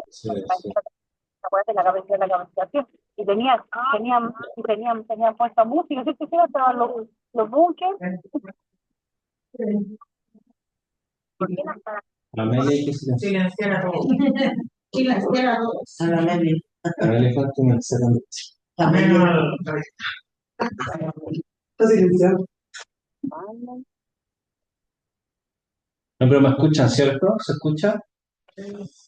Sí, sí. Acuérdate la capacitación. Y tenían puesta música, ¿sí? Estaban los bunkers. La Meli hay que silenciar. Silenciar a todos. Silenciar a todos. A la ley. A Meli falta una segunda. También está silenciado. No, pero me escuchan, ¿cierto? ¿Se escucha?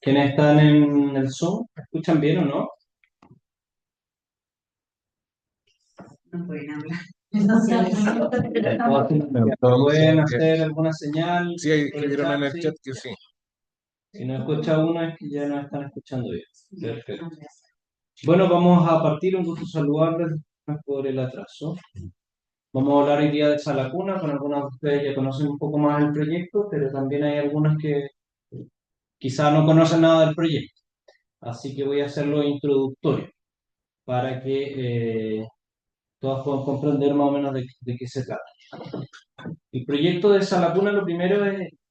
¿Quiénes están en el Zoom? ¿Me escuchan bien o no? No pueden hablar. ¿Pueden hacer alguna señal? Sí, ahí escribieron en el Sí. chat que sí. Si no escucha uno es que ya no están escuchando bien. Perfecto. Bueno, vamos a partir. Un gusto saludarles por el atraso. Vamos a hablar hoy día de Salacuna. Con algunos de ustedes ya conocen un poco más el proyecto, pero también hay algunos que quizá no conocen nada del proyecto. Así que voy a hacerlo introductorio para que todos puedan comprender más o menos de qué se trata. El proyecto de Salacuna, lo primero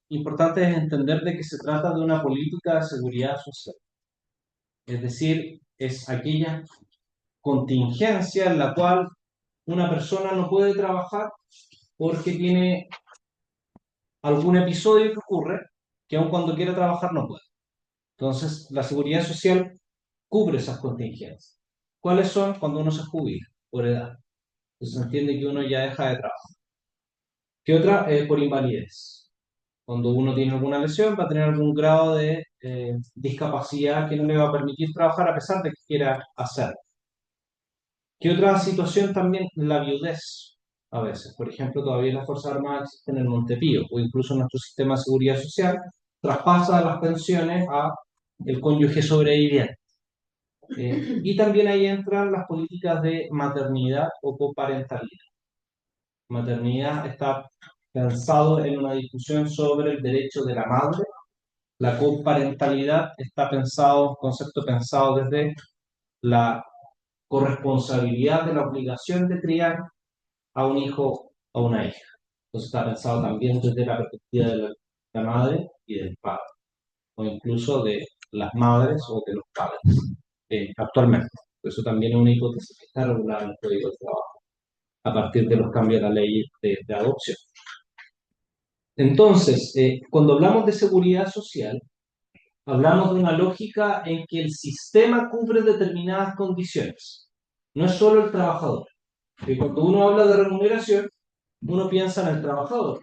importante es entender de que se trata de una política de seguridad social. Es decir, es aquella contingencia en la cual una persona no puede trabajar porque tiene algún episodio que ocurre que aun cuando quiera trabajar no puede. Entonces, la seguridad social cubre esas contingencias. ¿Cuáles son? Cuando uno se jubila por edad. Entonces se entiende que uno ya deja de trabajar. ¿Qué otra? Por invalidez. Cuando uno tiene alguna lesión, va a tener algún grado de discapacidad que no le va a permitir trabajar a pesar de que quiera hacerlo. ¿Qué otra situación también? La viudez, a veces. Por ejemplo, todavía las Fuerzas Armadas existen en Montepío, o incluso nuestro sistema de seguridad social traspasa las pensiones a el cónyuge sobreviviente. Y también ahí entran las políticas de maternidad o coparentalidad. Maternidad está pensado en una discusión sobre el derecho de la madre. La coparentalidad está pensado, concepto pensado desde la corresponsabilidad de la obligación de criar a un hijo o una hija. Entonces está pensado también desde la perspectiva de la madre y del padre, o incluso de las madres o de los padres, actualmente. Eso también es una hipótesis que está regulada en el Código de Trabajo, a partir de los cambios de la ley de adopción. Entonces, cuando hablamos de seguridad social, hablamos de una lógica en que el sistema cubre determinadas condiciones. No es solo el trabajador. Que cuando uno habla de remuneración, uno piensa en el trabajador.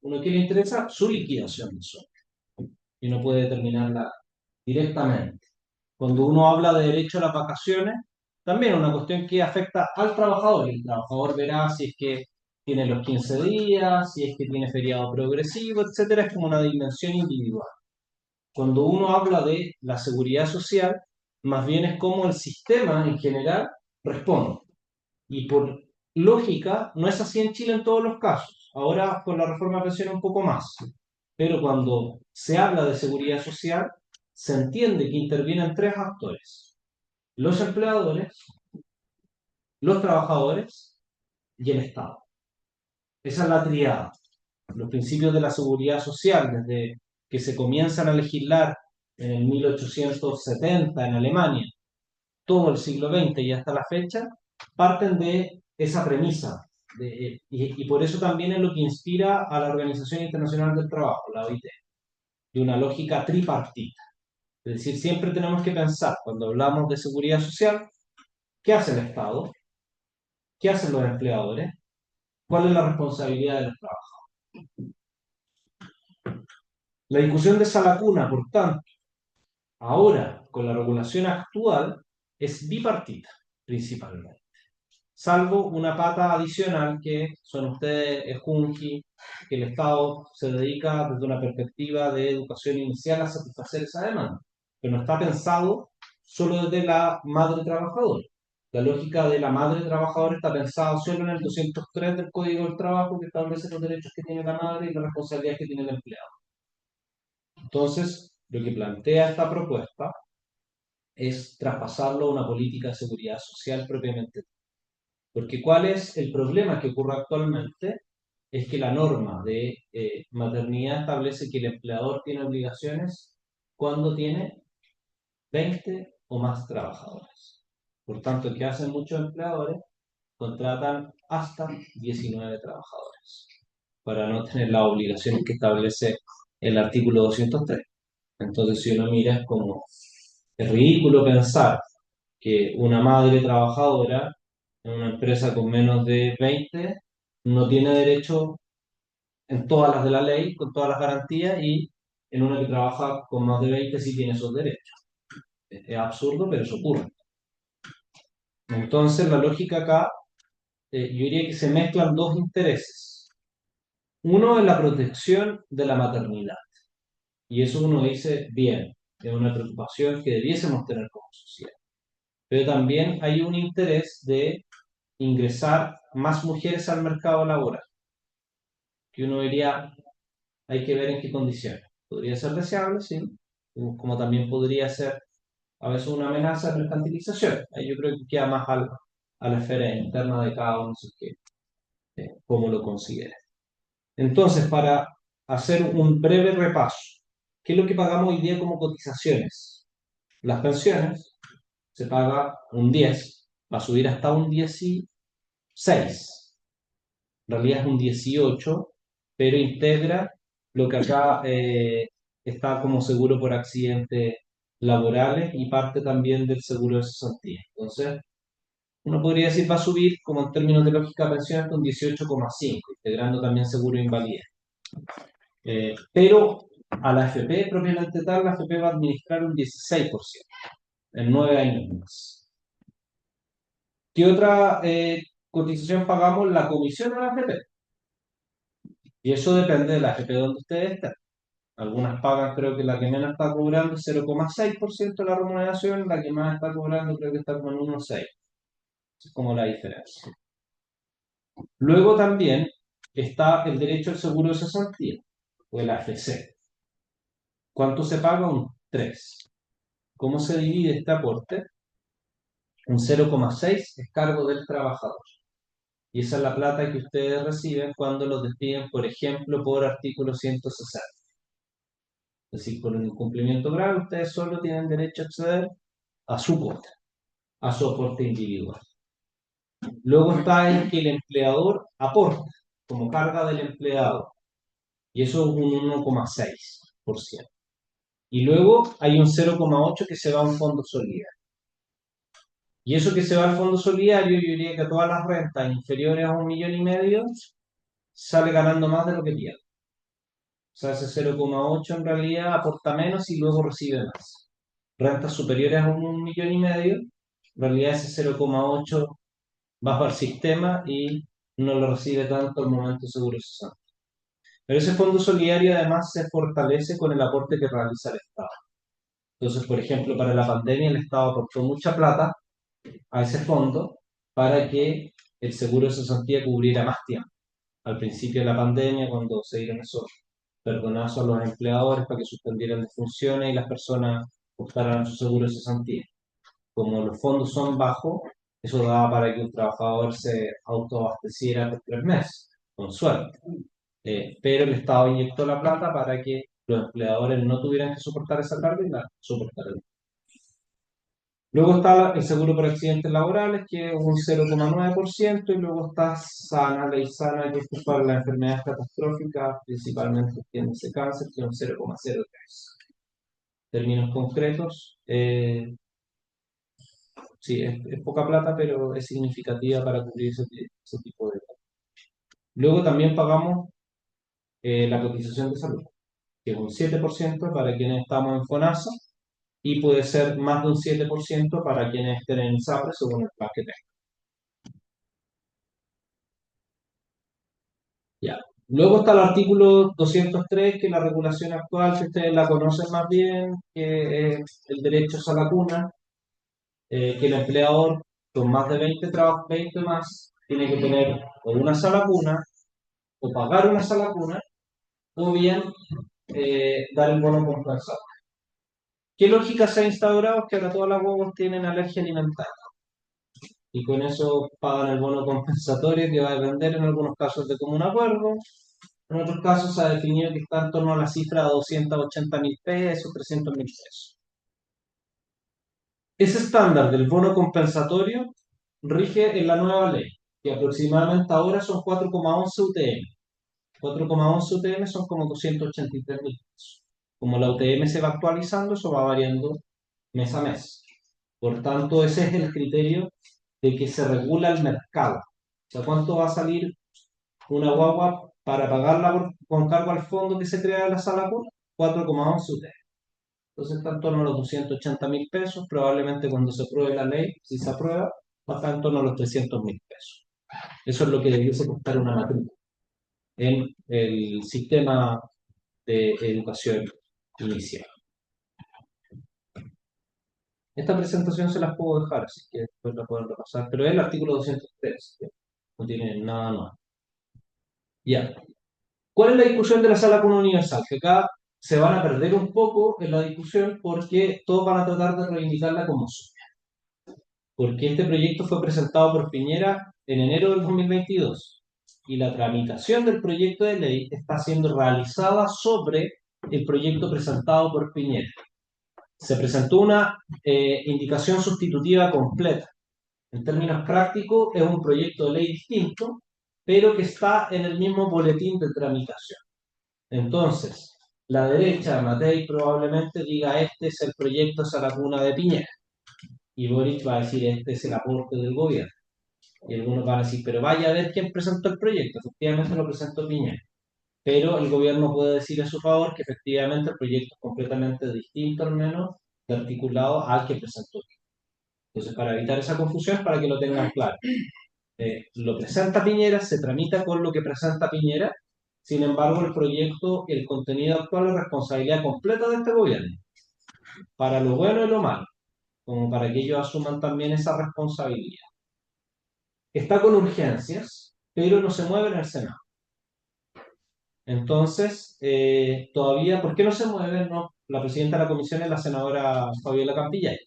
Uno que le interesa su liquidación de sueldo y no puede determinarla directamente. Cuando uno habla de derecho a las vacaciones, también es una cuestión que afecta al trabajador. El trabajador verá si es que tiene los 15 días, si es que tiene feriado progresivo, etcétera. Es como una dimensión individual. Cuando uno habla de la seguridad social, más bien es como el sistema en general responde. Y por lógica, no es así en Chile en todos los casos. Ahora con la reforma pensiona un poco más. Pero cuando se habla de seguridad social, se entiende que intervienen tres actores: los empleadores, los trabajadores y el Estado. Esa es la triada. Los principios de la seguridad social, desde que se comienzan a legislar en el 1870 en Alemania, todo el siglo XX y hasta la fecha, parten de esa premisa. Y por eso también es lo que inspira a la Organización Internacional del Trabajo, la OIT, de una lógica tripartita. Es decir, siempre tenemos que pensar, cuando hablamos de seguridad social, ¿qué hace el Estado? ¿Qué hacen los empleadores? ¿Cuál es la responsabilidad de los trabajadores? La discusión de esa lacuna, por tanto, ahora, con la regulación actual, es bipartita, principalmente. Salvo una pata adicional que son ustedes, Junji, que el Estado se dedica desde una perspectiva de educación inicial a satisfacer esa demanda. Pero no está pensado solo desde la madre trabajadora. La lógica de la madre trabajadora está pensada solo en el 203 del Código del Trabajo, que establece los derechos que tiene la madre y las responsabilidades que tiene el empleado. Entonces, lo que plantea esta propuesta es traspasarlo a una política de seguridad social propiamente. Porque ¿cuál es el problema que ocurre actualmente? es que la norma de maternidad establece que el empleador tiene obligaciones cuando tiene 20 o más trabajadores. Por tanto, ¿qué hacen muchos empleadores? Contratan hasta 19 trabajadores para no tener las obligaciones que establece el artículo 203. Entonces, si uno mira, es ridículo pensar que una madre trabajadora en una empresa con menos de 20 no tiene derecho en todas las de la ley, con todas las garantías, y en una que trabaja con más de 20 sí tiene esos derechos. Es absurdo, pero eso ocurre. Entonces, la lógica acá, yo diría que se mezclan dos intereses. Uno es la protección de la maternidad. Y eso uno dice, bien, es una preocupación que debiésemos tener como sociedad. Pero también hay un interés de ingresar más mujeres al mercado laboral, que uno diría, hay que ver en qué condiciones. Podría ser deseable, sí, como también podría ser a veces una amenaza de mercantilización. Ahí yo creo que queda más a la esfera interna de cada uno, si es que, cómo lo considera. Entonces, para hacer un breve repaso, ¿qué es lo que pagamos hoy día como cotizaciones? Las pensiones se paga un 10, va a subir hasta un 16. En realidad es un 18, pero integra lo que acá está como seguro por accidentes laborales y parte también del seguro de cesantía. Entonces, uno podría decir va a subir como en términos de lógica de pensión hasta un 18,5, integrando también seguro de invalidez. Pero a la AFP propiamente tal, la AFP va a administrar un 16% en 9 años más. ¿Qué otra cotización pagamos? La comisión a la AFP. Y eso depende de la AFP donde ustedes estén. Algunas pagan, creo que la que menos está cobrando es 0,6% de la remuneración, la que más está cobrando creo que está como en 1,6%. Es como la diferencia. Luego también está el derecho al seguro de cesantía, o el AFC. ¿Cuánto se paga? Un 3. ¿Cómo se divide este aporte? Un 0,6 es cargo del trabajador. Y esa es la plata que ustedes reciben cuando los despiden, por ejemplo, por artículo 160. Es decir, por un incumplimiento grave, ustedes solo tienen derecho a acceder a su cuota, a su aporte individual. Luego está el que el empleador aporta como carga del empleado, y eso es un 1,6%. Y luego hay un 0,8 que se va a un fondo solidario. Y eso que se va al fondo solidario, yo diría que a todas las rentas inferiores a 1,5 millones sale ganando más de lo que pierde. O sea, ese 0,8 en realidad aporta menos y luego recibe más. Rentas superiores a 1,5 millones, en realidad ese 0,8 va para el sistema y no lo recibe tanto al momento de seguro social. Pero ese fondo solidario además se fortalece con el aporte que realiza el Estado. Entonces, por ejemplo, para la pandemia el Estado aportó mucha plata a ese fondo para que el seguro de cesantía cubriera más tiempo. Al principio de la pandemia, cuando se dieron esos perdonazos a los empleadores para que suspendieran las funciones y las personas optaran a su seguro de cesantía. Como los fondos son bajos, eso daba para que un trabajador se autoabasteciera por 3 meses, con suerte. Pero el Estado inyectó la plata para que los empleadores no tuvieran que soportar esa carga y la soportaran. Luego está el seguro por accidentes laborales, que es un 0,9%, y luego está SANA, ley SANA, que es para las enfermedades catastróficas, principalmente ese cáncer, que es un 0,03%. Términos concretos, sí, es poca plata, pero es significativa para cubrir ese tipo de cosas. Luego también pagamos la cotización de salud, que es un 7% para quienes estamos en FONASA, y puede ser más de un 7% para quienes estén en SAPRE según el plan que tengan. Ya. Luego está el artículo 203, que es la regulación actual, que ustedes la conocen más bien, que es el derecho a la cuna, que el empleador con más de 20 trabajos, 20 más, tiene que tener o una sala cuna, o pagar una sala cuna, o bien dar el bono compensado. ¿Qué lógica se ha instaurado? Es que ahora todas las guaguas tienen alergia alimentaria. y con eso pagan el bono compensatorio que va a depender en algunos casos de común acuerdo. En otros casos se ha definido que está en torno a la cifra de 280.000 pesos, 300.000 pesos. Ese estándar del bono compensatorio rige en la nueva ley, que aproximadamente ahora son 4,11 UTM. 4,11 UTM son como 283.000 pesos. Como la UTM se va actualizando, eso va variando mes a mes. Por tanto, ese es el criterio de que se regula el mercado. O sea, ¿cuánto va a salir una guagua para pagarla con cargo al fondo que se crea en la sala cuna? 4,11 UTM. Entonces está en torno a los 280.000 pesos. Probablemente cuando se apruebe la ley, si se aprueba, va a estar en torno a los 300.000 pesos. Eso es lo que debiese costar una matrícula en el sistema de educación inicial. Esta presentación se las puedo dejar, así que después la pueden repasar, pero es el artículo 203, ¿sí? No tiene nada nuevo. Ya. ¿Cuál es la discusión de la sala cuna universal? Que acá se van a perder un poco en la discusión porque todos van a tratar de reivindicarla como suya. Porque este proyecto fue presentado por Piñera en enero del 2022 y la tramitación del proyecto de ley está siendo realizada sobre el proyecto presentado por Piñera. Se presentó una indicación sustitutiva completa. En términos prácticos, es un proyecto de ley distinto, pero que está en el mismo boletín de tramitación. Entonces, la derecha, Matei, probablemente diga este es el proyecto Sala Cuna de Piñera. Y Boric va a decir este es el aporte del gobierno. Y algunos van a decir, pero vaya a ver quién presentó el proyecto. Efectivamente lo presentó Piñera. Pero el gobierno puede decir a su favor que efectivamente el proyecto es completamente distinto, al menos, de articulado al que presentó. Entonces, para evitar esa confusión, para que lo tengan claro. Lo presenta Piñera, se tramita con lo que presenta Piñera, sin embargo, el proyecto, el contenido actual es responsabilidad completa de este gobierno, para lo bueno y lo malo, como para que ellos asuman también esa responsabilidad. Está con urgencias, pero no se mueve en el Senado. Entonces, todavía, ¿por qué no se mueve? No, la presidenta de la comisión es la senadora Fabiola Campillay,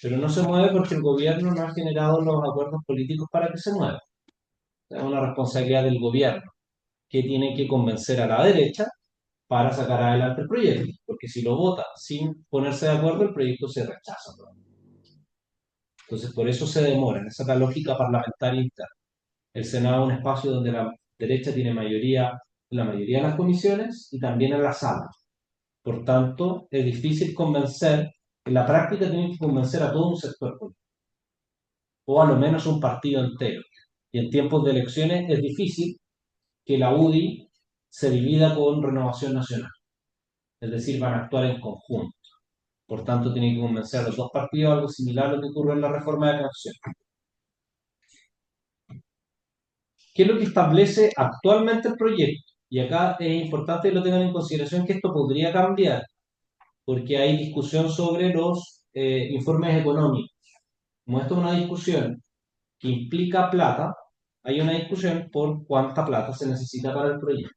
pero no se mueve porque el gobierno no ha generado los acuerdos políticos para que se mueva. Es una responsabilidad del gobierno, que tiene que convencer a la derecha para sacar adelante el proyecto, porque si lo vota sin ponerse de acuerdo, el proyecto se rechaza. Entonces, por eso se demora, esa es la lógica parlamentaria interna. El Senado es un espacio donde la derecha tiene mayoría en la mayoría de las comisiones y también en la sala. Por tanto, es difícil convencer, en la práctica tienen que convencer a todo un sector político, o a lo menos un partido entero. Y en tiempos de elecciones es difícil que la UDI se divida con Renovación Nacional. Es decir, van a actuar en conjunto. Por tanto, tiene que convencer a los dos partidos algo similar a lo que ocurrió en la reforma de pensión. ¿Qué es lo que establece actualmente el proyecto? Y acá es importante que lo tengan en consideración que esto podría cambiar, porque hay discusión sobre los informes económicos. Como esto es una discusión que implica plata, hay una discusión por cuánta plata se necesita para el proyecto.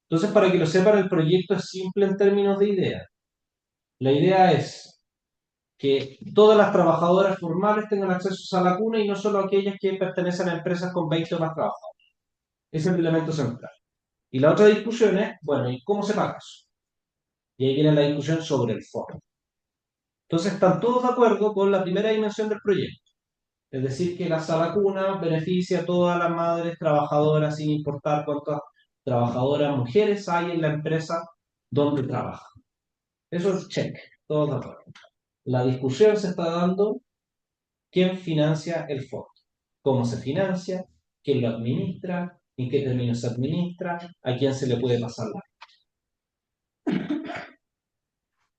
Entonces, para que lo sepan, el proyecto es simple en términos de idea. La idea es que todas las trabajadoras formales tengan acceso a la cuna y no solo aquellas que pertenecen a empresas con 20 o más trabajadores. Ese es el elemento central. Y la otra discusión es, bueno, ¿y cómo se paga eso? Y ahí viene la discusión sobre el fondo. Entonces están todos de acuerdo con la primera dimensión del proyecto. Es decir, que la sala cuna beneficia a todas las madres trabajadoras sin importar cuántas trabajadoras mujeres hay en la empresa donde trabajan. Eso es check, todos de acuerdo. La discusión se está dando quién financia el fondo, cómo se financia, quién lo administra, en qué términos se administra, a quién se le puede pasar la.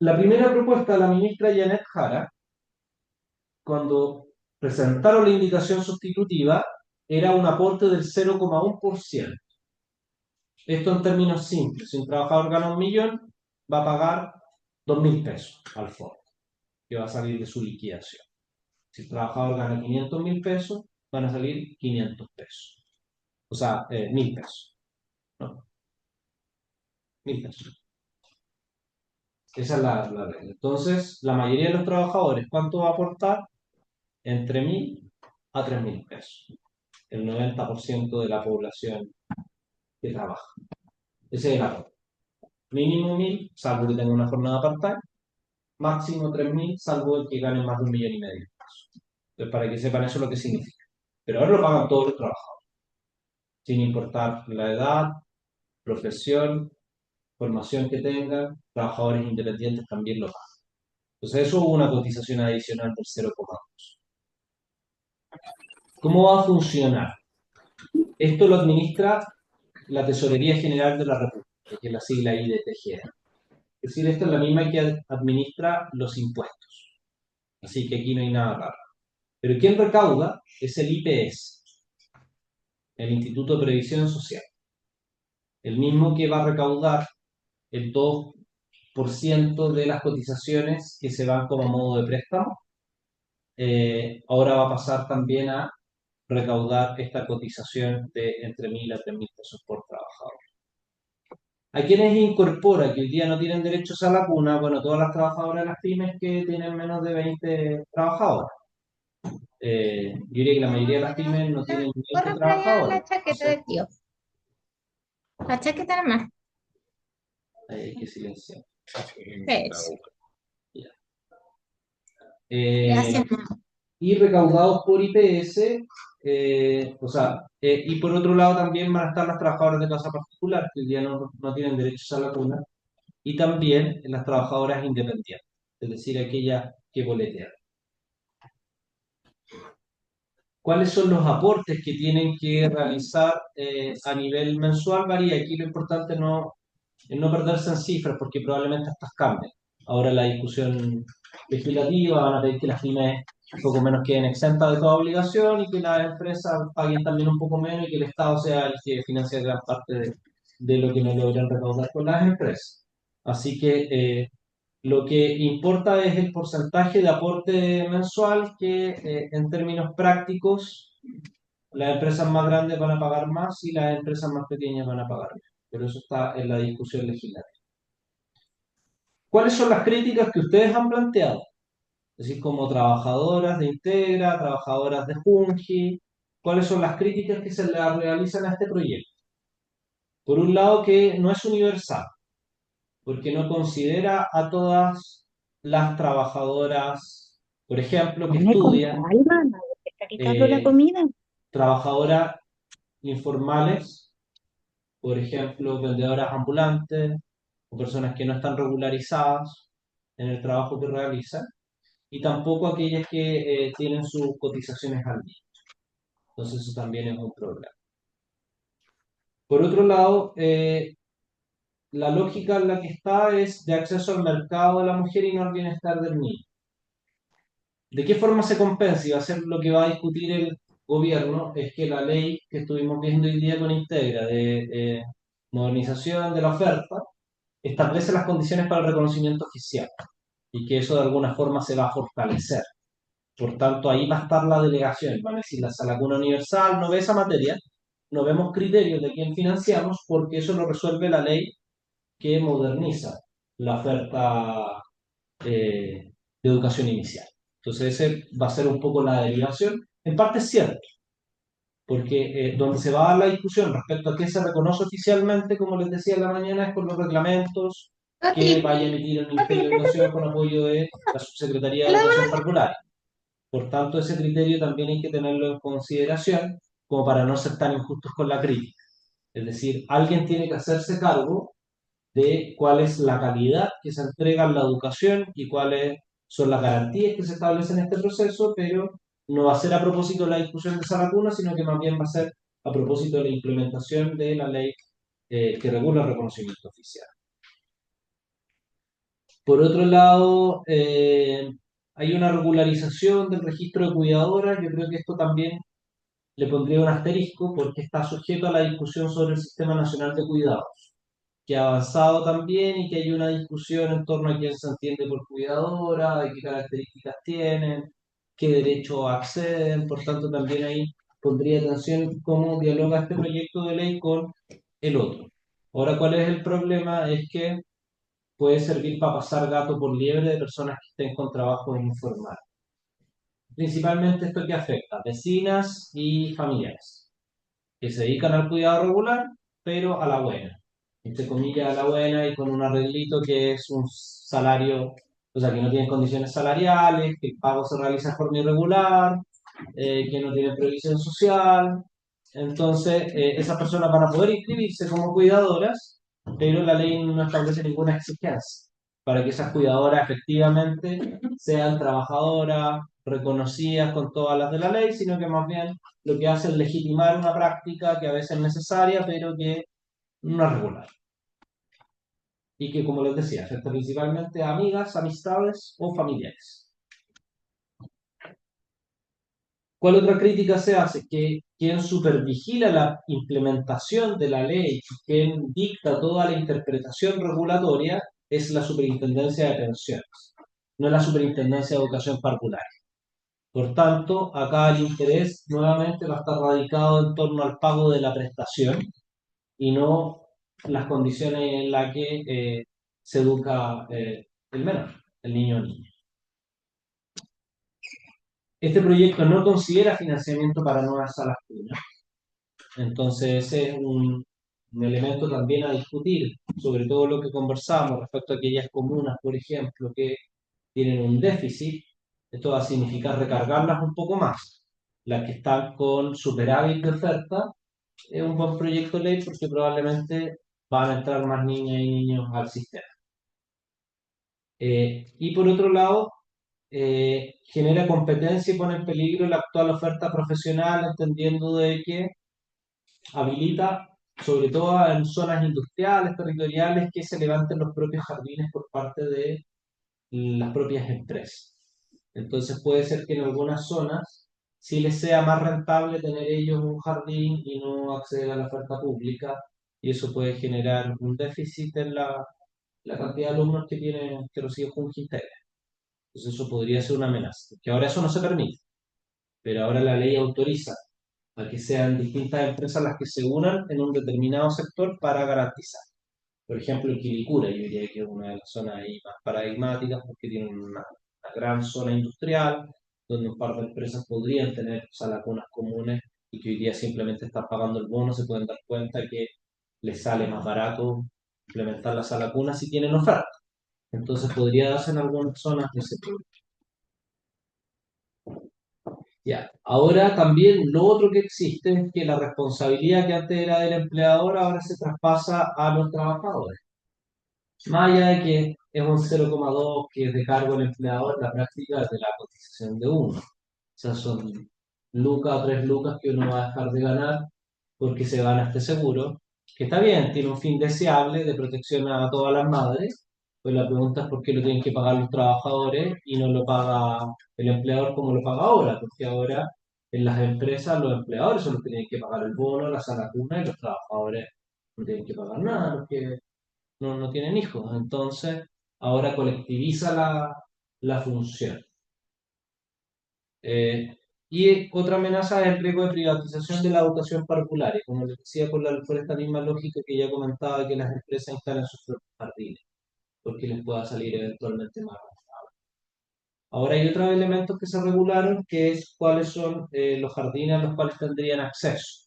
La primera propuesta de la ministra Janet Jara, cuando presentaron la indicación sustitutiva, era un aporte del 0,1%. Esto en términos simples, si un trabajador gana 1.000.000, va a pagar 2.000 pesos al fondo, que va a salir de su liquidación. Si el trabajador gana 500.000 pesos, van a salir 500 pesos. O sea, 1.000 pesos. ¿No? 1.000 pesos. Esa es la regla. Entonces, la mayoría de los trabajadores, ¿cuánto va a aportar? Entre 1.000 a 3.000 pesos. El 90% de la población que trabaja. Ese es el aporte. Mínimo 1.000, salvo que tenga una jornada part-time. Máximo 3.000, salvo el que gane más de 1,5 millones de pesos. Entonces, para que sepan eso lo que significa. Pero ahora lo pagan todos los trabajadores, sin importar la edad, profesión, formación que tengan, trabajadores independientes también lo pagan. Entonces, eso hubo una cotización adicional del 0,2. ¿Cómo va a funcionar? Esto lo administra la Tesorería General de la República, que es la sigla IDTG. Es decir, esta es la misma que administra los impuestos. Así que aquí no hay nada raro. Pero quien recauda es el IPS, el Instituto de Previsión Social. El mismo que va a recaudar el 2% de las cotizaciones que se van como modo de préstamo. Ahora va a pasar también a recaudar esta cotización de entre 1.000 a 3.000 pesos por trabajador. A quienes incorpora que hoy día no tienen derechos a la cuna, bueno, todas las trabajadoras de las pymes que tienen menos de 20 trabajadores. Yo diría que la mayoría de las pymes no tienen 20 Corre para allá trabajadores. la chaqueta de tío. La chaqueta nomás. Ahí hay que silenciar. Eso. Ya. Gracias. Y recaudados por IPS, y por otro lado también van a estar las trabajadoras de casa particular, que hoy día no tienen derechos a la cuna, y también las trabajadoras independientes, es decir, aquellas que boletean. ¿Cuáles son los aportes que tienen que realizar a nivel mensual? Varía. Aquí lo importante es no perderse en cifras, porque probablemente estas cambien. Ahora la discusión legislativa van a pedir que las pymes un poco menos queden exentas de toda obligación y que las empresas paguen también un poco menos y que el Estado sea el que financie gran parte de lo que no logran recaudar con las empresas. Así que lo que importa es el porcentaje de aporte mensual que en términos prácticos las empresas más grandes van a pagar más y las empresas más pequeñas van a pagar menos. Pero eso está en la discusión legislativa. ¿Cuáles son las críticas que ustedes han planteado? Es decir, como trabajadoras de Integra, trabajadoras de Junji, ¿cuáles son las críticas que se le realizan a este proyecto? Por un lado, que no es universal, porque no considera a todas las trabajadoras, por ejemplo, que Come con estudian, calma, nadie te está quitando la eh, comida. trabajadoras informales, por ejemplo, vendedoras ambulantes, o personas que no están regularizadas en el trabajo que realizan, y tampoco aquellas que tienen sus cotizaciones al día. Entonces eso también es un problema. Por otro lado, la lógica en la que está es de acceso al mercado de la mujer y no al bienestar del niño. ¿De qué forma se compensa? Y va a ser lo que va a discutir el gobierno, es que la ley que estuvimos viendo hoy día con Integra de modernización de la oferta establece las condiciones para el reconocimiento oficial y que eso de alguna forma se va a fortalecer. Por tanto, ahí va a estar la delegación. Van a decir, la Sala Cuna Universal no ve esa materia, no vemos criterios de quién financiamos porque eso lo resuelve la ley que moderniza la oferta de educación inicial. Entonces, ese va a ser un poco la derivación. En parte es cierto, porque donde se va a la discusión respecto a qué se reconoce oficialmente, como les decía en la mañana, es con los reglamentos que vaya a emitir el Ministerio de Educación con apoyo de la Subsecretaría de Educación Particular. Por tanto, ese criterio también hay que tenerlo en consideración como para no ser tan injustos con la crítica. Es decir, alguien tiene que hacerse cargo de cuál es la calidad que se entrega en la educación y cuáles son las garantías que se establecen en este proceso, pero no va a ser a propósito de la discusión de esa vacuna, sino que más bien va a ser a propósito de la implementación de la ley que regula el reconocimiento oficial. Por otro lado, hay una regularización del registro de cuidadoras. Yo creo que esto también le pondría un asterisco porque está sujeto a la discusión sobre el Sistema Nacional de Cuidados, que ha avanzado también y que hay una discusión en torno a quién se entiende por cuidadora, de qué características tienen, qué derecho acceden. Por tanto, también ahí pondría atención cómo dialoga este proyecto de ley con el otro. Ahora, ¿cuál es el problema? Es que puede servir para pasar gato por liebre de personas que estén con trabajo informal. principalmente esto que afecta vecinas y familiares, que se dedican al cuidado regular, pero a la buena. Entre comillas, a la buena y con un arreglito que es un salario, o sea, que no tienen condiciones salariales, que el pago se realiza de forma irregular, que no tienen previsión social. Entonces, esas personas van a poder inscribirse como cuidadoras, pero la ley no establece ninguna exigencia para que esas cuidadoras efectivamente sean trabajadoras reconocidas con todas las de la ley, sino que más bien lo que hace es legitimar una práctica que a veces es necesaria, pero que no es regular. Y que, como les decía, afecta principalmente a amigas, amistades o familiares. ¿Cuál otra crítica se hace? Que quien supervigila la implementación de la ley, quien dicta toda la interpretación regulatoria, es la Superintendencia de Pensiones, no es la Superintendencia de Educación Particular. Por tanto, acá el interés nuevamente va a estar radicado en torno al pago de la prestación y no las condiciones en las que se educa el menor, el niño o niña. Este proyecto no considera financiamiento para nuevas salas comunes. Entonces, ese es un elemento también a discutir, sobre todo lo que conversamos respecto a aquellas comunas, por ejemplo, que tienen un déficit. Esto va a significar recargarlas un poco más. Las que están con superávit de oferta, es un buen proyecto de ley porque probablemente van a entrar más niñas y niños al sistema. Y por otro lado, genera competencia y pone en peligro la actual oferta profesional, entendiendo de que habilita, sobre todo en zonas industriales, territoriales, que se levanten los propios jardines por parte de las propias empresas. Entonces puede ser que en algunas zonas sí les sea más rentable tener ellos un jardín y no acceder a la oferta pública, y eso puede generar un déficit en la cantidad de alumnos que tienen que reciben Junquintegra. Entonces eso podría ser una amenaza, que ahora eso no se permite, pero ahora la ley autoriza a que sean distintas empresas las que se unan en un determinado sector para garantizar. Por ejemplo, en Quilicura, yo diría que es una de las zonas ahí más paradigmáticas porque tiene una gran zona industrial donde un par de empresas podrían tener salacunas comunes y que hoy día simplemente están pagando el bono, se pueden dar cuenta que les sale más barato implementar la salacuna si tienen oferta. Entonces podría darse en algunas zonas de ese tipo. Ya. Ahora también lo otro que existe es que la responsabilidad que antes era del empleador ahora se traspasa a los trabajadores. Más allá de que es un 0,2 que es de cargo del empleador, la práctica es de la cotización de uno. O sea, son lucas o 3 lucas que uno va a dejar de ganar porque se gana este seguro, que está bien, tiene un fin deseable de protección a todas las madres, pues la pregunta es por qué lo tienen que pagar los trabajadores y no lo paga el empleador como lo paga ahora, porque ahora en las empresas los empleadores son los que tienen que pagar el bono, la salacuna y los trabajadores no tienen que pagar nada, porque no tienen hijos. Entonces, ahora colectiviza la función. Eh, y otra amenaza es el riesgo de privatización de la educación particular, y como les decía, por esta misma lógica que ya comentaba, que las empresas instalan sus propios jardines, porque les pueda salir eventualmente más rentable. Ahora hay otros elementos que se regularon, que es cuáles son los jardines a los cuales tendrían acceso.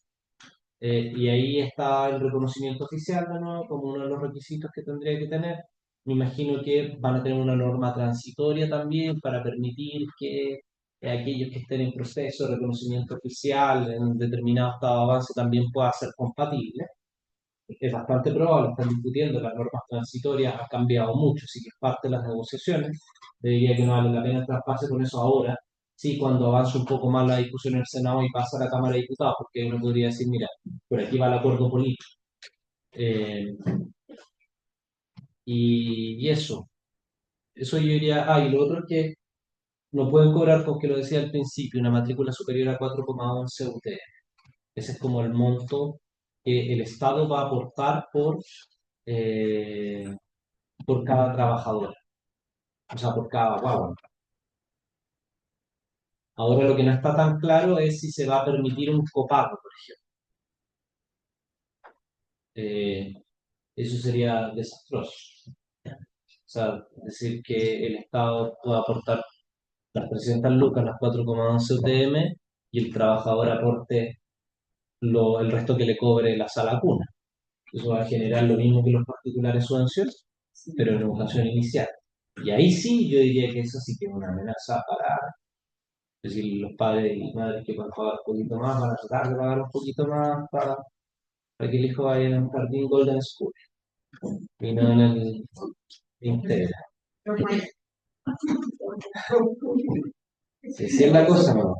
Y ahí está el reconocimiento oficial de nuevo como uno de los requisitos que tendría que tener. Me imagino que van a tener una norma transitoria también para permitir que aquellos que estén en proceso de reconocimiento oficial en un determinado estado de avance también pueda ser compatible. Es bastante probable, están discutiendo, las normas transitorias han cambiado mucho, así que es parte de las negociaciones. Te diría que no vale la pena traspase con eso ahora, sí, cuando avance un poco más la discusión en el Senado y pasa a la Cámara de Diputados, porque uno podría decir, mira, por aquí va el acuerdo político. Eh, y eso yo diría, y lo otro es que no pueden cobrar, porque lo decía al principio, una matrícula superior a 4,11 UTM. Ese es como el monto que el Estado va a aportar por cada trabajador, o sea, por cada guagua. Ahora lo que no está tan claro es si se va a permitir un copago, por ejemplo. Eso sería desastroso. O sea, decir que el Estado pueda aportar las 300 lucas, las 4,11 UTM, y el trabajador aporte el resto que le cobre la sala cuna. Eso va a generar lo mismo que los particulares subvenciones, pero en educación inicial. Y ahí sí yo diría que eso sí que es una amenaza para, es decir, los padres y madres que van a pagar un poquito más van a tratar de pagar un poquito más para que el hijo vaya en un jardín Golden School y no en el Integra. Sí, sí es la cosa, ¿no?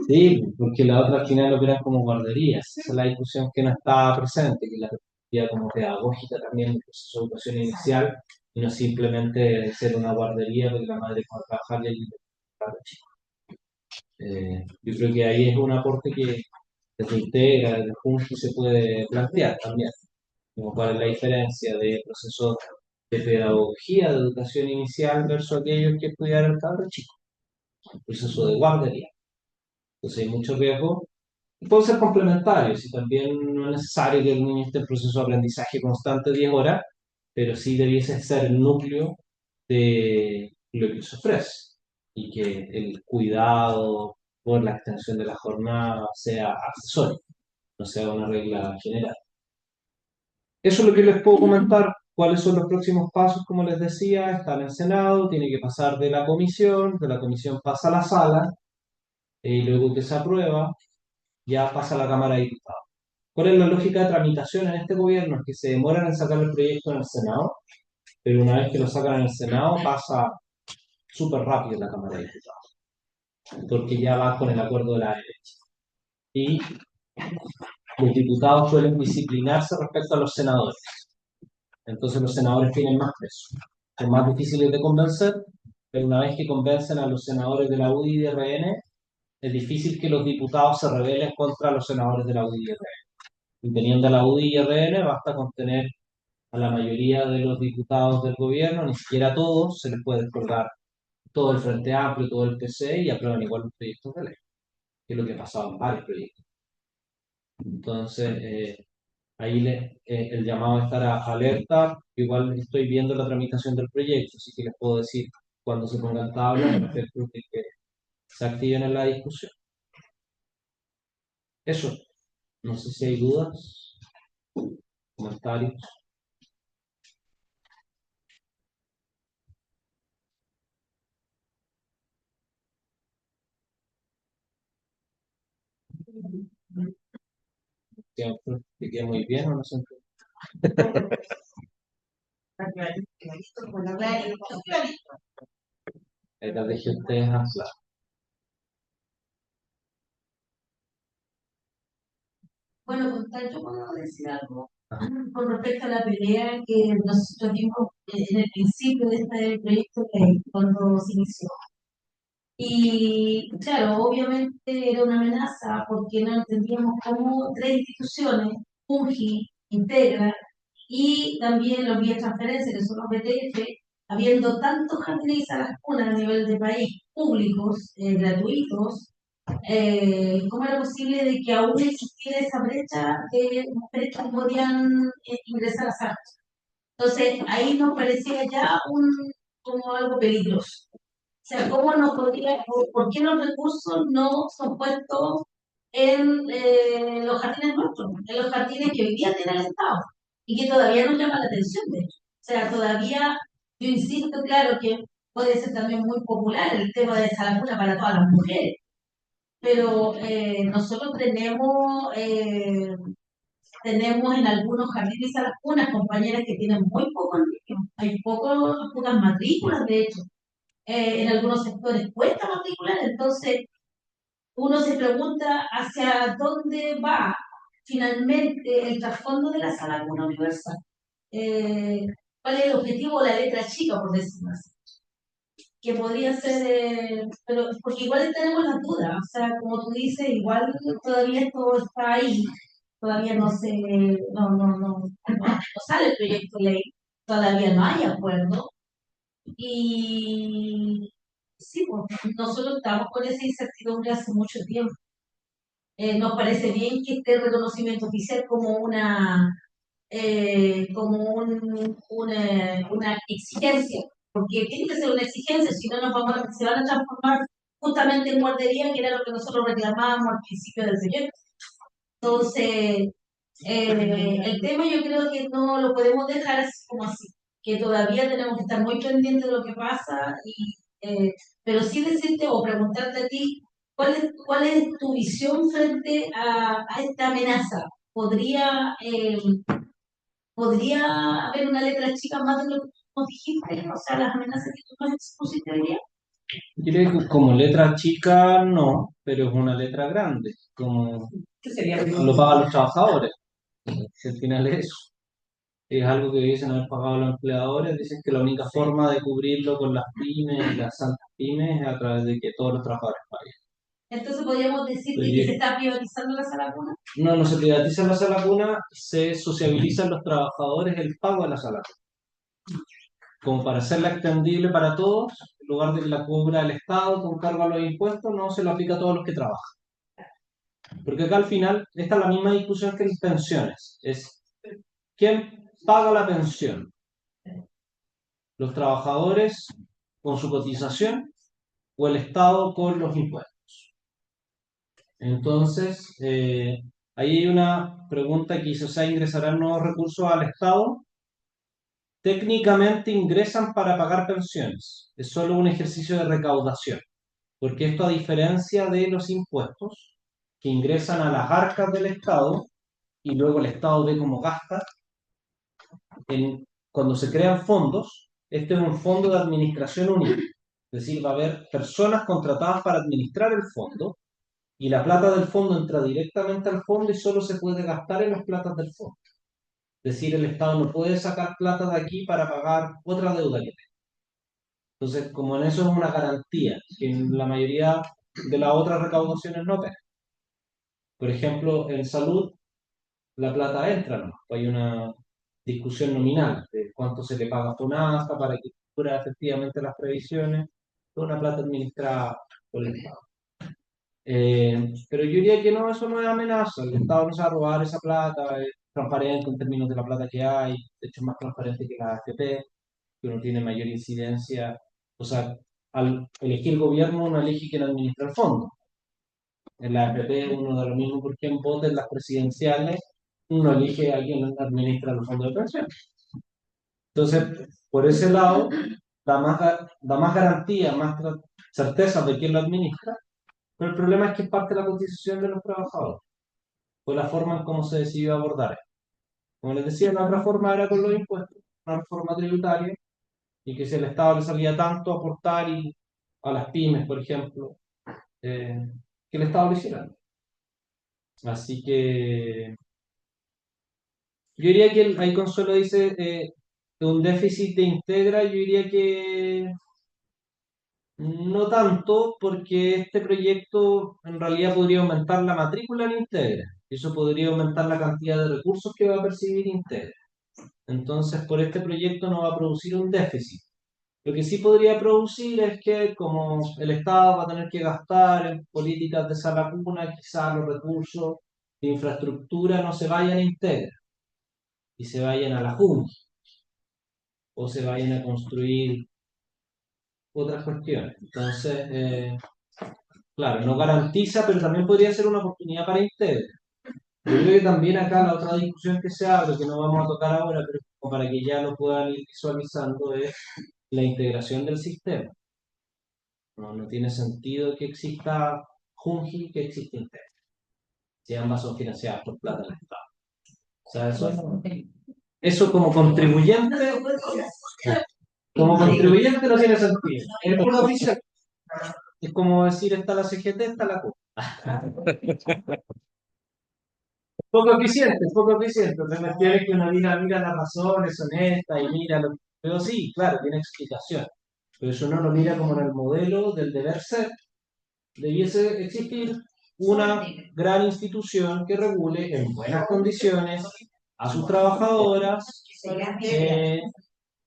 Sí, porque la otra al final operan como guarderías. Esa es la discusión que no estaba presente, que la perspectiva como pedagógica también del proceso de educación inicial y no simplemente ser una guardería porque la madre va a trabajar y el niño va a trabajar. Yo creo que ahí es un aporte que desde Integra, desde Juntos se puede plantear también, como cuál es la diferencia de procesos de pedagogía de educación inicial versus aquellos que estudiaron cabros chicos, el proceso de guardería. Entonces hay mucho riesgo. Pueden ser complementarios y también no es necesario que el niño esté en proceso de aprendizaje constante 10 horas, pero sí debiese ser el núcleo de lo que se ofrece y que el cuidado por la extensión de la jornada sea accesorio, no sea una regla general. Eso es lo que les puedo comentar. ¿Cuáles son los próximos pasos? Como les decía, está en el Senado, tiene que pasar de la comisión pasa a la sala, y luego que se aprueba, ya pasa a la Cámara de Diputados. ¿Cuál es la lógica de tramitación en este gobierno? Es que se demoran en sacar el proyecto en el Senado, pero una vez que lo sacan en el Senado pasa súper rápido en la Cámara de Diputados, porque ya va con el acuerdo de la derecha. Y los diputados suelen disciplinarse respecto a los senadores. Entonces los senadores tienen más peso. Son más difíciles de convencer, pero una vez que convencen a los senadores de la UDI y de RN, es difícil que los diputados se rebelen contra los senadores de la UDI y RN. Y teniendo a la UDI y RN, basta con tener a la mayoría de los diputados del gobierno, ni siquiera a todos, se les puede colgar todo el Frente Amplio, todo el PC y aprueban igual los proyectos de ley, que es lo que ha pasado en varios proyectos. Entonces, ahí el llamado a estar alerta, igual estoy viendo la tramitación del proyecto, así que les puedo decir cuando se pongan tablas respecto de que se activen en la discusión. Eso, no sé si hay dudas, comentarios. Siempre, que quede muy bien o no sé. La dejé ustedes a Bueno, yo puedo decir algo con respecto a la pelea que nosotros vimos en el principio de este proyecto de ley, cuando se inició. Y claro, obviamente era una amenaza porque no entendíamos cómo tres instituciones, UNGI, Integra y también los vías transferencia, que son los BTF, habiendo tantos jardines y salas cunas a nivel de país, públicos, gratuitos, ¿cómo era posible de que aún existiera esa brecha de mujeres que no podían ingresar a salas? Entonces, ahí nos parecía ya como algo peligroso. O sea, ¿cómo no podría, por qué los recursos no son puestos en los jardines nuestros, en los jardines que hoy día tiene el Estado y que todavía nos llama la atención, de hecho? O sea, todavía, yo insisto, claro que puede ser también muy popular el tema de esa lacuna para todas las mujeres, pero nosotros tenemos en algunos jardines y salas unas compañeras que tienen muy pocos niños, hay pocas matrículas, de hecho, en algunos sectores cuesta matricular, entonces uno se pregunta hacia dónde va finalmente el trasfondo de la sala cuna universal. Eh, ¿Cuál es el objetivo o la letra chica, por decirlo así? Que podría ser, pero porque igual tenemos las dudas, o sea, como tú dices, igual todavía esto está ahí, todavía no sale el proyecto de ley, todavía no hay acuerdo, y sí, pues, nosotros estamos con esa incertidumbre hace mucho tiempo. Nos parece bien que esté el reconocimiento oficial como como una exigencia, porque tiene que ser una exigencia, si no se van a transformar justamente en guardería, que era lo que nosotros reclamábamos al principio del proyecto. Entonces, el tema yo creo que no lo podemos dejar así como así, que todavía tenemos que estar muy pendientes de lo que pasa, pero sí decirte o preguntarte a ti, cuál es tu visión frente a esta amenaza? ¿Podría haber una letra chica más de lo que tú nos dijiste? O sea, las amenazas que tú nos expusiste hoy día. Yo creo que como letra chica no, pero es una letra grande, como ¿Qué sería? lo pagan los trabajadores. Si al final es algo que dicen haber pagado los empleadores, dicen que la única forma de cubrirlo con las pymes y las santas pymes es a través de que todos los trabajadores paguen. Entonces podríamos decir Pero que se está privatizando la sala cuna. no se privatiza la sala cuna, se sociabilizan los trabajadores el pago de la sala cuna, como para hacerla extendible para todos, en lugar de que la cubra el Estado con cargo a los impuestos, no se lo aplica a todos los que trabajan. Porque acá al final, esta es la misma discusión que en pensiones, es ¿quién paga la pensión? ¿Los trabajadores con su cotización o el Estado con los impuestos? Entonces, ahí hay una pregunta que dice, o sea, ¿ingresarán nuevos recursos al Estado? Técnicamente ingresan para pagar pensiones, es solo un ejercicio de recaudación, porque esto a diferencia de los impuestos, que ingresan a las arcas del Estado y luego el Estado ve cómo gasta, cuando se crean fondos, este es un fondo de administración única, es decir, va a haber personas contratadas para administrar el fondo y la plata del fondo entra directamente al fondo y solo se puede gastar en las platas del fondo. Es decir, el Estado no puede sacar plata de aquí para pagar otra deuda que tenga. Entonces, como en eso es una garantía, que en la mayoría de las otras recaudaciones no pega. Por ejemplo, en salud, la plata entra, ¿no? Hay una discusión nominal de cuánto se le paga a FONASA para que cubra efectivamente las previsiones, toda una plata administrada por el Estado. Pero yo diría que no, eso no es amenaza, el Estado no se va a robar esa plata, es transparente en términos de la plata que hay, de hecho es más transparente que la AFP, que uno tiene mayor incidencia, o sea, al elegir el gobierno uno elige quién administra el fondo. En la AFP uno da lo mismo por quién vota en las presidenciales, uno elige a quién administra los fondos de pensión. Entonces, por ese lado, da más garantía, más certeza de quién lo administra, pero el problema es que es parte de la cotización de los trabajadores, fue la forma en cómo se decidió abordar. Como les decía, la otra forma era con los impuestos, una reforma tributaria, y que si el Estado le salía tanto a aportar y a las pymes, por ejemplo, que el Estado lo hiciera. Así que yo diría que ahí Consuelo dice que un déficit de Integra, yo diría que no tanto, porque este proyecto en realidad podría aumentar la matrícula en Integra. Eso podría aumentar la cantidad de recursos que va a percibir Integra. Entonces, por este proyecto no va a producir un déficit. Lo que sí podría producir es que como el Estado va a tener que gastar en políticas de sala cuna, quizás los recursos de infraestructura no se vayan a Integra y se vayan a la Junta o se vayan a construir otras cuestiones. Entonces, claro, no garantiza, pero también podría ser una oportunidad para Integra. Yo creo que también acá la otra discusión que se abre, que no vamos a tocar ahora, pero como para que ya lo puedan ir visualizando, es la integración del sistema. No tiene sentido que exista Junji que exista Integra, si ambas son financiadas por plata del Estado. O sea, eso como contribuyente no tiene sentido. Es puro oficial. Es como decir, está la CGT, está la CUP. Poco eficiente, poco eficiente. La cuestión es que uno mira las razones, es honesta y mira lo que... Pero sí, claro, tiene explicación. Pero eso no lo mira como en el modelo del deber ser. Debiese existir una gran institución que regule en buenas condiciones a sus trabajadoras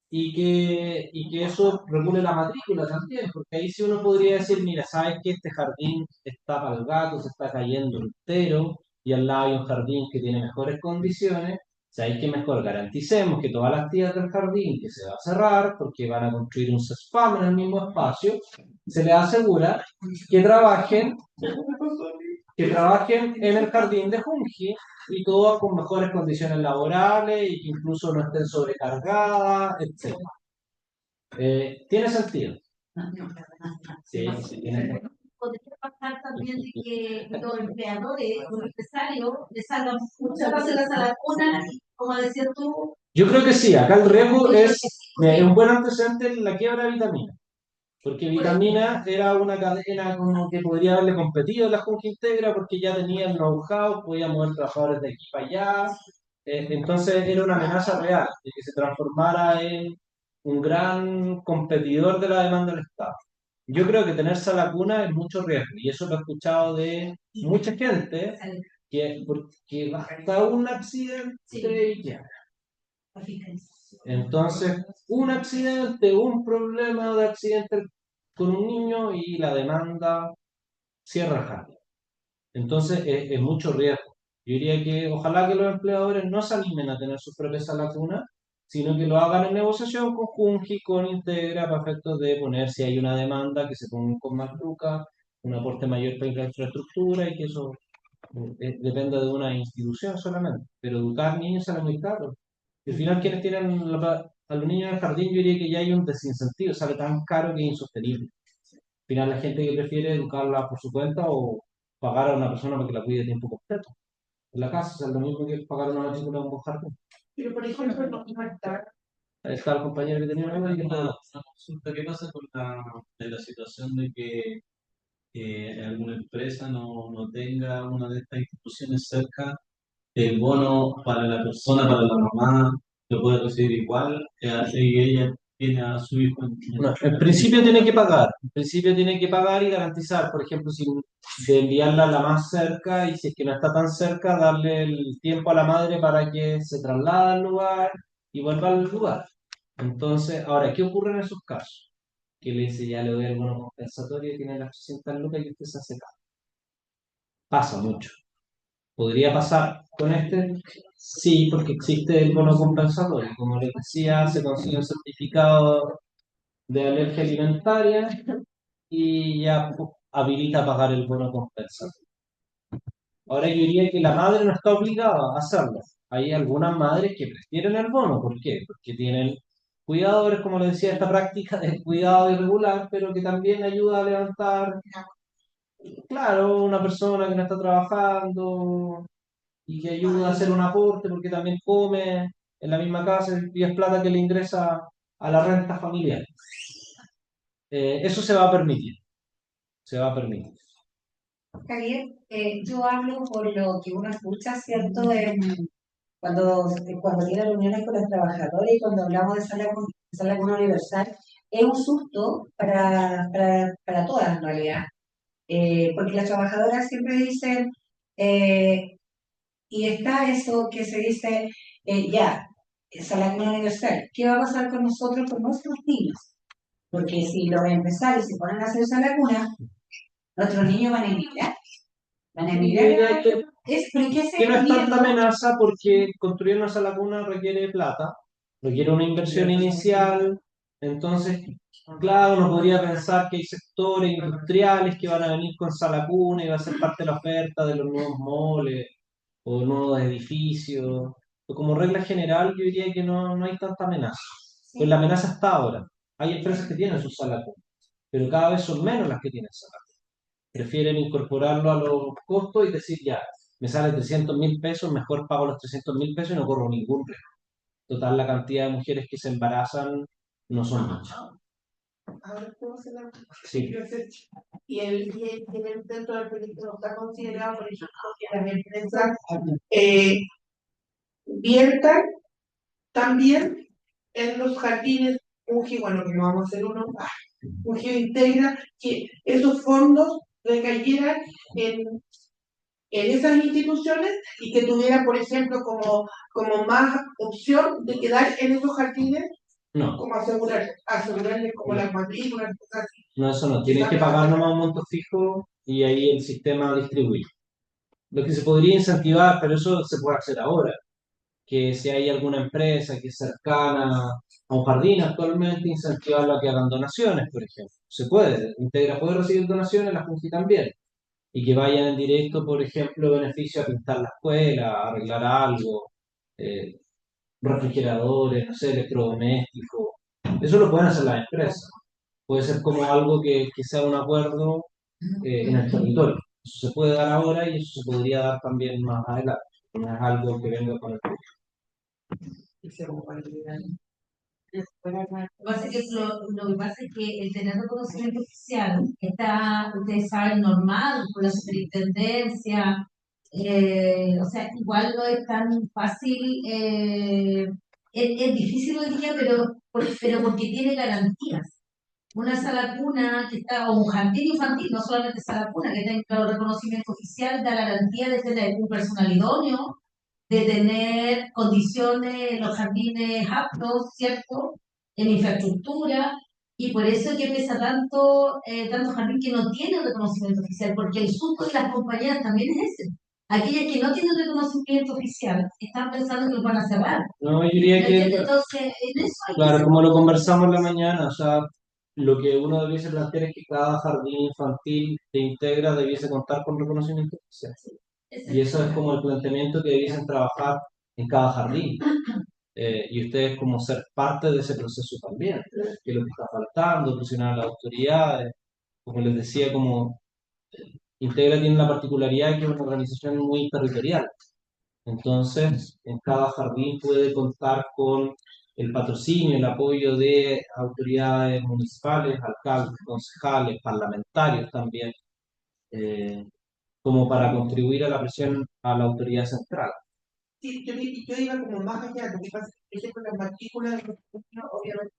y que eso regule la matrícula también, porque ahí sí uno podría decir, mira, sabes que este jardín está para el gato, se está cayendo entero, y al lado hay un jardín que tiene mejores condiciones, ¿Sabéis que mejor garanticemos que todas las tías del jardín que se va a cerrar porque van a construir un CESPAM en el mismo espacio, se les asegura que trabajen en el jardín de Junji y todo con mejores condiciones laborales y que incluso no estén sobrecargadas, etcétera? ¿Tiene sentido? Sí, sí, tiene sentido. Podría pasar también de que los empleadores, los empresarios, les salgan muchas veces las a la cuna, y como decías tú, Yo creo que sí, acá el riesgo es, mira, es un buen antecedente en la quiebra de Vitamina, porque Vitamina era una cadena como que podría haberle competido a la Junta Integra porque ya tenía el know-how, podía mover trabajadores de aquí para allá, entonces era una amenaza real de que se transformara en un gran competidor de la demanda del Estado. Yo creo que tener sala cuna es mucho riesgo, y eso lo he escuchado de mucha gente, que porque basta un accidente y ya. Entonces, un accidente, un problema de accidente con un niño y la demanda cierra el jardín. Entonces, es mucho riesgo. Yo diría que ojalá que los empleadores no se animen a tener sus propias salas cuna, sino que lo hagan en negociación con Junji, con Integra, para efectos de poner si hay una demanda, que se ponga con más lucas, un aporte mayor para la infraestructura y que eso dependa de una institución solamente. Pero educar niños sale muy caro. Y al final, quienes tienen a los niños en el jardín, yo diría que ya hay un desincentivo, sale tan caro que es insostenible. Al final, la gente que prefiere educarla por su cuenta o pagar a una persona para que la cuide a tiempo completo en la casa, o sea, es lo mismo que pagar a una matrícula en un jardín. Pero por ejemplo, no está. Ahí está el compañero que tenía una Una consulta, ¿qué pasa con la situación de que alguna empresa no tenga una de estas instituciones cerca? El bono para la persona, para la mamá, lo puede recibir igual, y ella tiene a su hijo No, en principio tiene que pagar, en principio tiene que pagar y garantizar, por ejemplo, si de enviarla a la más cerca y si es que no está tan cerca, darle el tiempo a la madre para que se traslade al lugar y vuelva al lugar. Entonces, ahora, ¿qué ocurre en esos casos? Que le dice, ya le doy el bono compensatorio y tiene las 300 lucas y usted se hace cargo. Pasa mucho. ¿Podría pasar con este? Sí, porque existe el bono compensatorio. Como les decía, se consigue un certificado de alergia alimentaria y ya habilita pagar el bono compensatorio. Ahora yo diría que la madre no está obligada a hacerlo. Hay algunas madres que prefieren el bono. ¿Por qué? Porque tienen cuidadores, como les decía, esta práctica de cuidado irregular, pero que también ayuda a levantar, claro, una persona que no está trabajando y que ayuda a hacer un aporte porque también come en la misma casa y es plata que le ingresa a la renta familiar. Eso se va a permitir, se va a permitir. Javier, yo hablo por lo que uno escucha, ¿cierto? Cuando tiene reuniones con los trabajadores y cuando hablamos de sala común universal, es un susto para todas en realidad. Porque las trabajadoras siempre dicen, y está eso que se dice, ya, sala común universal, ¿qué va a pasar con nosotros, con nuestros niños? Porque si los empresarios se ponen a hacer sala cuna, nuestros niños van a emigrar. Van a emigrar. Que ¿Pero qué que no es tanta miedo? amenaza porque construir una sala cuna requiere plata, requiere una inversión inicial, entonces, claro, uno podría pensar que hay sectores industriales que van a venir con sala cuna y va a ser parte de la oferta de los nuevos moles o nuevos edificios. Pero como regla general, yo diría que no hay tanta amenaza. Pues la amenaza está ahora. Hay empresas que tienen su sala cuna, pero cada vez son menos las que tienen sala cuna. Prefieren incorporarlo a los costos y decir, ya, me sale 300.000 pesos, mejor pago los 300.000 pesos y no corro ningún riesgo. Total, la cantidad de mujeres que se embarazan no son muchas. Ahora ¿cómo se llama? Sí. Dentro del proyecto no está considerado, por ejemplo, que las empresas viertan también en los jardines bueno, que no vamos a hacer uno, un integra, que esos fondos recayeran en esas instituciones y que tuvieran, por ejemplo, como más opción de quedar en esos jardines, No, como asegurarles como las matrículas, cosas así. no, eso no. Tienes que pagar nomás un monto fijo y ahí el sistema distribuye. Lo que se podría incentivar, pero eso se puede hacer ahora. que si hay alguna empresa que es cercana a un jardín actualmente, incentivarla a que hagan donaciones, por ejemplo. Se puede, Integra puede recibir donaciones, la Fungi también, y que vayan en directo, por ejemplo, beneficio a pintar la escuela, a arreglar algo, eh, refrigeradores, no sé, electrodomésticos. Eso lo pueden hacer las empresas. Puede ser como algo que sea un acuerdo en el territorio. Eso se puede dar ahora y eso se podría dar también más adelante. No es algo que venga con el Y se ocupa el dinero. Lo que pasa es que el tener reconocimiento oficial está, ustedes saben, normal por la superintendencia, o sea, igual no es tan fácil, es difícil hoy día, pero porque tiene garantías. Una sala cuna que está, o un jardín infantil, no solamente sala cuna, que tenga reconocimiento oficial, da la garantía de tener un personal idóneo, de tener condiciones, los jardines aptos, ¿cierto? En infraestructura, y por eso es que pesa tanto jardín que no tiene reconocimiento oficial, porque el susto de las compañías también es ese. Aquellas que no tienen reconocimiento oficial están pensando que los van a cerrar. No, yo diría que, Entonces, en eso hay que claro, ser como lo muy conversamos en la mañana, o sea, lo que uno debiese plantear es que cada jardín infantil de Integra debiese contar con reconocimiento oficial. Y eso es como el planteamiento que debiesen trabajar en cada jardín. Y ustedes como ser parte de ese proceso también, que es lo que está faltando, presionar a las autoridades. Como les decía, como Integra tiene la particularidad de que es una organización muy territorial. Entonces, en cada jardín puede contar con el patrocinio, el apoyo de autoridades municipales, alcaldes, concejales, parlamentarios también, eh, como para contribuir a la presión a la autoridad central. Sí, yo iba como más allá, lo que pasa es que, por ejemplo, las matrículas de los niños, obviamente,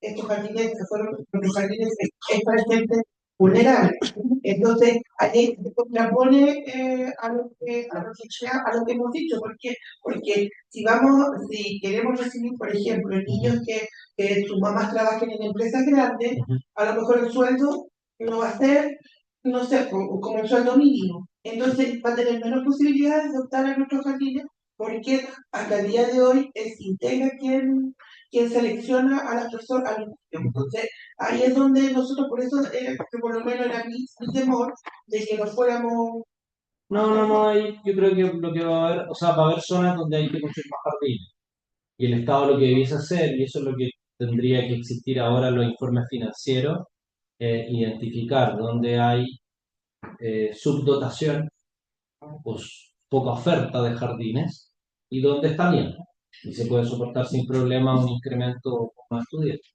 estos jardines que fueron los jardines es para gente vulnerable. Entonces, ahí se contrapone a lo que hemos dicho, porque si queremos recibir, por ejemplo, niños que sus mamás trabajen en empresas grandes, a lo mejor el sueldo no va a ser, no sé, como el sueldo mínimo. Entonces, va a tener menos posibilidades de optar a nuestros jardines porque hasta el día de hoy es Integra quien selecciona a las personas, a los niños. Entonces, ahí es donde nosotros, por eso, que por lo menos era mi temor de que nos fuéramos. No, yo creo que lo que va a haber, o sea, va a haber zonas donde hay que construir más jardines. Y el Estado lo que debiese hacer, y eso es lo que tendría que existir ahora en los informes financieros, identificar dónde hay subdotación, pues poca oferta de jardines, y dónde está bien. Y se puede soportar sin problema un incremento más estudiantes.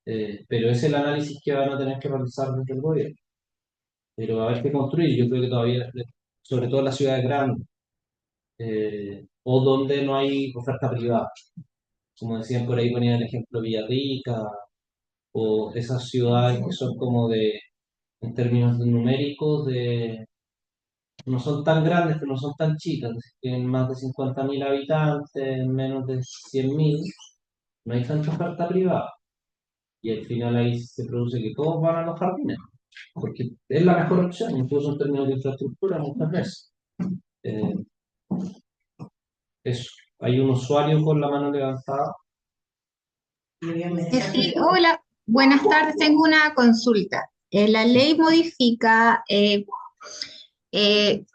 Pero es el análisis que van a tener que realizar desde el gobierno. Pero va a haber que construir, yo creo que todavía, sobre todo en las ciudades grandes, o donde no hay oferta privada. Como decían por ahí, ponía el ejemplo Villarrica, o esas ciudades que son como en términos numéricos, no son tan grandes, pero no son tan chicas, tienen más de 50.000 habitantes, menos de 100.000, no hay tanta oferta privada. Y al final ahí se produce que todos van a los jardines, porque es la mejor opción, incluso en términos de infraestructura muchas veces. Eh, Eso. Hay un usuario con la mano levantada. Sí, hola, buenas tardes. Tengo una consulta. La ley modifica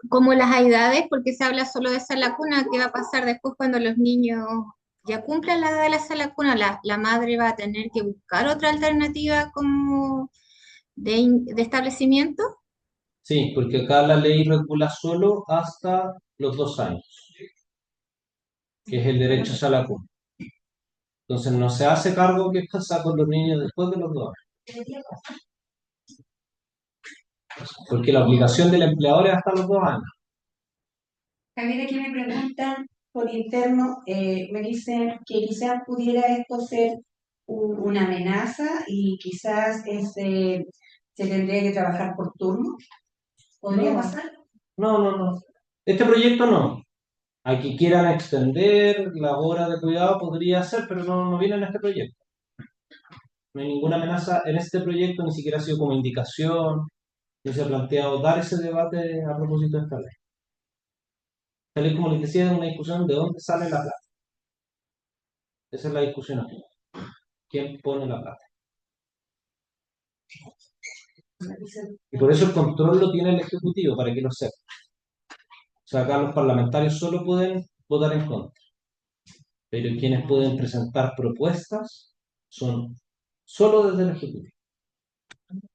como las edades, porque se habla solo de sala cuna. ¿Qué va a pasar después cuando los niños ya cumplan la edad de la sala cuna? La madre va a tener que buscar otra alternativa como de establecimiento. Sí, porque acá la ley regula solo hasta los 2 años, que es el derecho a sala cuna. Entonces no se hace cargo qué pasa con los niños después de los 2 años, porque la obligación del empleador es hasta los 2 años. Javier, aquí me preguntan por interno, me dicen que quizás pudiera esto ser una amenaza y quizás se tendría que trabajar por turno. ¿Podría No, pasar? no. Este proyecto no. A que quieran extender la hora de cuidado podría ser, pero no viene en este proyecto. No hay ninguna amenaza en este proyecto, ni siquiera ha sido como indicación, ni se ha planteado dar ese debate a propósito de esta ley. Tal y como les decía, es una discusión de dónde sale la plata. Esa es la discusión aquí. ¿Quién pone la plata? Y por eso el control lo tiene el Ejecutivo, para que lo sepa. O sea, acá los parlamentarios solo pueden votar en contra, pero quienes pueden presentar propuestas son solo desde el Ejecutivo,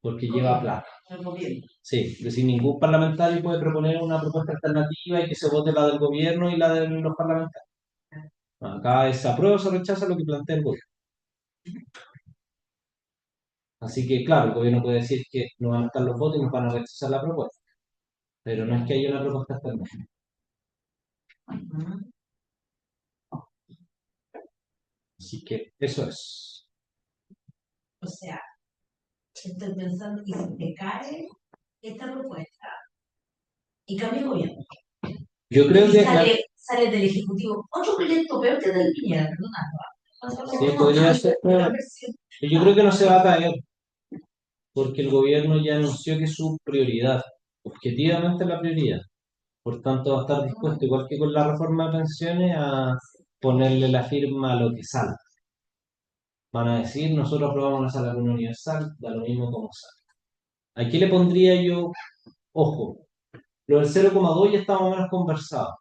porque lleva plata. Sí, es decir, ningún parlamentario puede proponer una propuesta alternativa y que se vote la del gobierno y la de los parlamentarios. Acá se aprueba o se rechaza lo que plantea el gobierno. Así que, claro, el gobierno puede decir que no van a estar los votos y nos van a rechazar la propuesta, pero no es que haya una propuesta alternativa. Así que eso es. O sea, estoy pensando, y si te cae esta propuesta y cambia el gobierno, Yo creo y que sale del Ejecutivo otro proyecto peor que el del Piñera, sí, podría ser, pero yo creo que no se va a caer, porque el gobierno ya anunció que es su prioridad, objetivamente la prioridad. Por tanto, va a estar dispuesto, igual que con la reforma de pensiones, a ponerle la firma a lo que salga. Van a decir, nosotros aprobamos la salaria universal, da lo mismo como sale. Aquí le pondría yo, ojo, lo del 0,2 ya está más o menos conversado.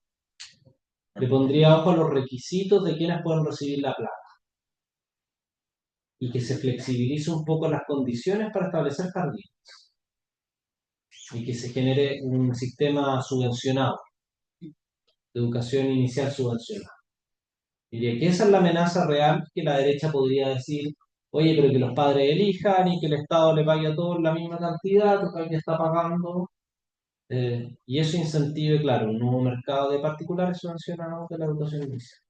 Le pondría ojo a los requisitos de quienes pueden recibir la plata. Y que se flexibilice un poco las condiciones para establecer jardines. Y que se genere un sistema subvencionado, de educación inicial subvencionada. Diría que esa es la amenaza real que la derecha podría decir, oye, pero que los padres elijan y que el Estado le pague a todos la misma cantidad, total que está pagando, y eso incentive, claro, un nuevo mercado de particulares subvencionados de la educación inicial.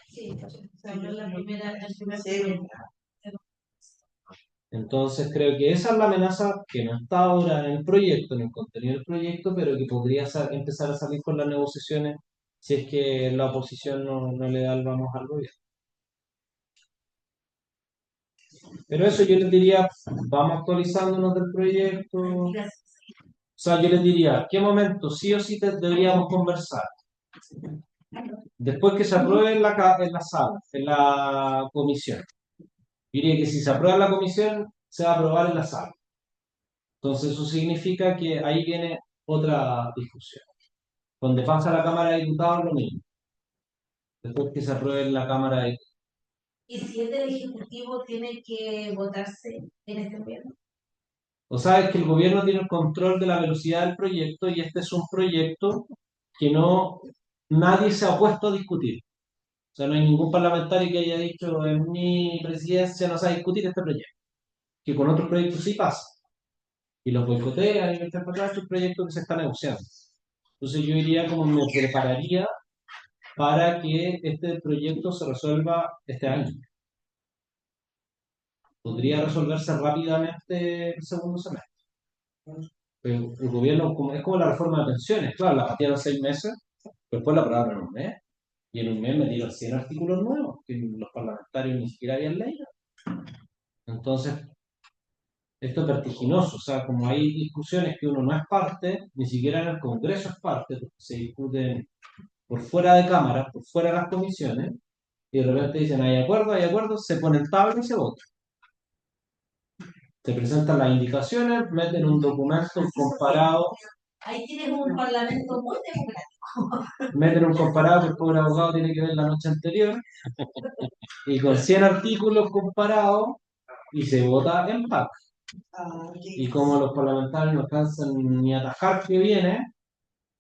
Sí, la primera, Entonces creo que esa es la amenaza que no está ahora en el proyecto, en el contenido del proyecto, pero que podría empezar a salir con las negociaciones si es que la oposición no le da el vamos al gobierno. Pero eso yo les diría, vamos actualizándonos del proyecto. O sea, yo les diría, ¿qué momento sí o sí deberíamos conversar? Después que se apruebe en la sala, en la comisión. Yo diría que si se aprueba en la comisión, se va a aprobar en la sala. Entonces eso significa que ahí viene otra discusión. Donde pasa la Cámara de Diputados, lo mismo. Después que se apruebe en la Cámara de Diputados. y si es del Ejecutivo, tiene que votarse en este gobierno. O sea, es que el gobierno tiene el control de la velocidad del proyecto y este es un proyecto que nadie se ha opuesto a discutir. O sea, no hay ningún parlamentario que haya dicho en mi presidencia no se va a discutir este proyecto. Que con otros proyectos sí pasa. Y los boicotean y este es un proyecto que se está negociando. Entonces yo iría como me prepararía para que este proyecto se resuelva este año. Podría resolverse rápidamente el segundo semestre. Pero el gobierno, es como la reforma de pensiones, claro, la patearon 6 meses, después la aprobaron en un mes, y en un mes metieron 100 artículos nuevos que los parlamentarios ni siquiera habían leído. Entonces, esto es vertiginoso, o sea, como hay discusiones que uno no es parte, ni siquiera en el Congreso es parte, porque se discuten por fuera de cámara, por fuera de las comisiones, y de repente dicen hay acuerdo, se pone el tabla y se vota. Se presentan las indicaciones, meten un documento comparado. Ahí tienes un parlamento muy democrático. Meten un comparado que el pobre abogado tiene que ver la noche anterior, y con 100 artículos comparados, y se vota en pack. Y como los parlamentarios no alcanzan ni a atajar que viene,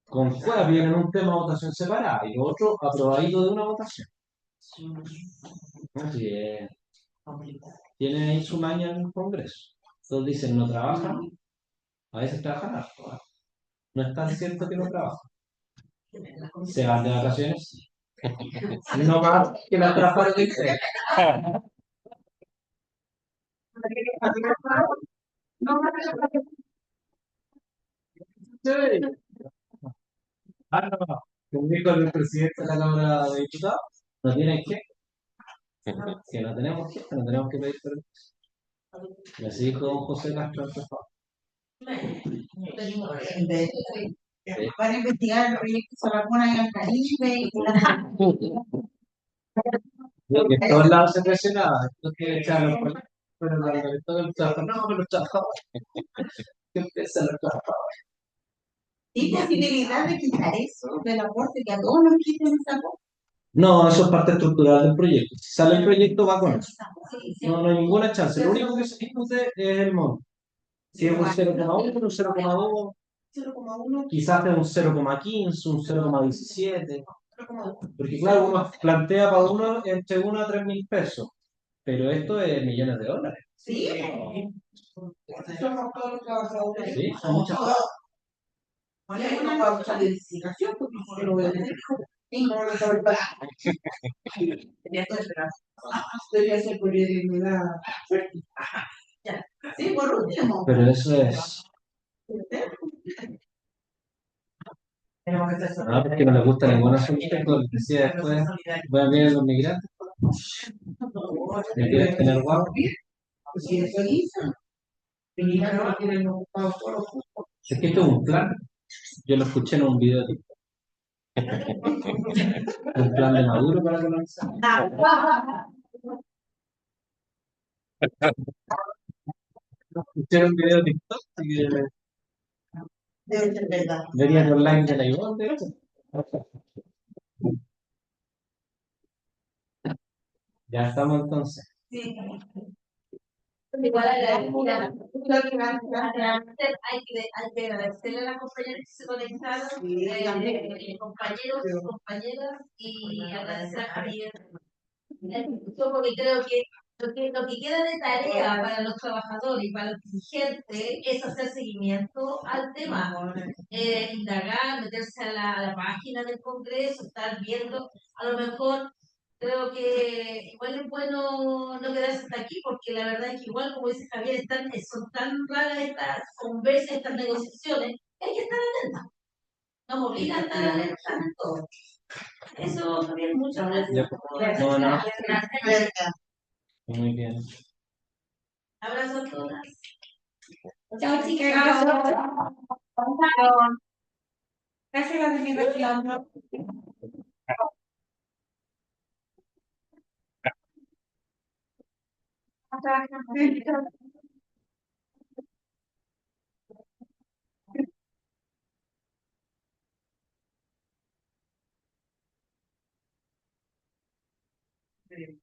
con juez viene un tema de votación separada y otro aprobadito de una votación. Así que tiene ahí su maña en el Congreso. Entonces dicen no trabajan, a veces trabajan harto, ¿eh? No es tan cierto que no trabajan. Se van de vacaciones, sí. No más que la trabajaron de ustedes. Ah, no. Como dijo el presidente de la Cámara de Diputados, no tienen que. Que no tenemos que pedir permiso. Y así dijo don José Castro antes. Van a investigar el proyecto Salacuna en el Caribe. Que en todos lados se presionaba, esto que echaban los políticos, pero todo el trabajo, no, pero los trabajadores, que empiezan los trabajadores. ¿Hay posibilidad de quitar eso del aporte, que a todos nos quiten ese aporte? No, eso es parte estructural del proyecto. Si sale el proyecto, va con eso. Sí, sí. No, no hay ninguna chance. Lo único que se discute es el monto. Si es un 0,1, un 0,2, 0,1, quizás es un 0,15, un 0,17. 0,2. Porque claro, uno plantea para uno entre 1 a 3 mil pesos, pero esto es millones de dólares. Sí. Somos todos los trabajadores. Sí, son muchas cosas. Hay una pausa de edificación, porque si lo ven, no lo sabe para. Debería ser por dignidad. Sí, por último. Pero eso es. Tenemos que ser Ah, porque no les gusta ninguna solución, como les decía después, voy a ver los migrantes, me quieren tener guapo. Si eso dice, mi hija no tienen ocupado solo. Es que esto es un plan, yo lo escuché en un video de TikTok. Un plan de Maduro para colonizar. Escuché en un video de TikTok y Debe ser verdad. venían online de la Ivonne, de hecho. Ya estamos entonces. Sí. Igual hay que agradecerle a las compañeras que se conectaron, compañeros y compañeras, y agradecer a Javier. Porque creo que lo que queda de tarea para los trabajadores y para los dirigentes es hacer seguimiento al tema, indagar, meterse a la página del Congreso, estar viendo, a lo mejor. Creo que igual es bueno no quedarse hasta aquí, porque la verdad es que igual, como dice Javier, son tan raras estas conversas, estas negociaciones, que hay que estar atentos. Nos obliga a estar atentos en todo. Eso, Javier, muchas Ya, gracias. no, no, Gracias. muy bien. Abrazo a todas. Chao, chicas. Gracias a la divulgación. Sí.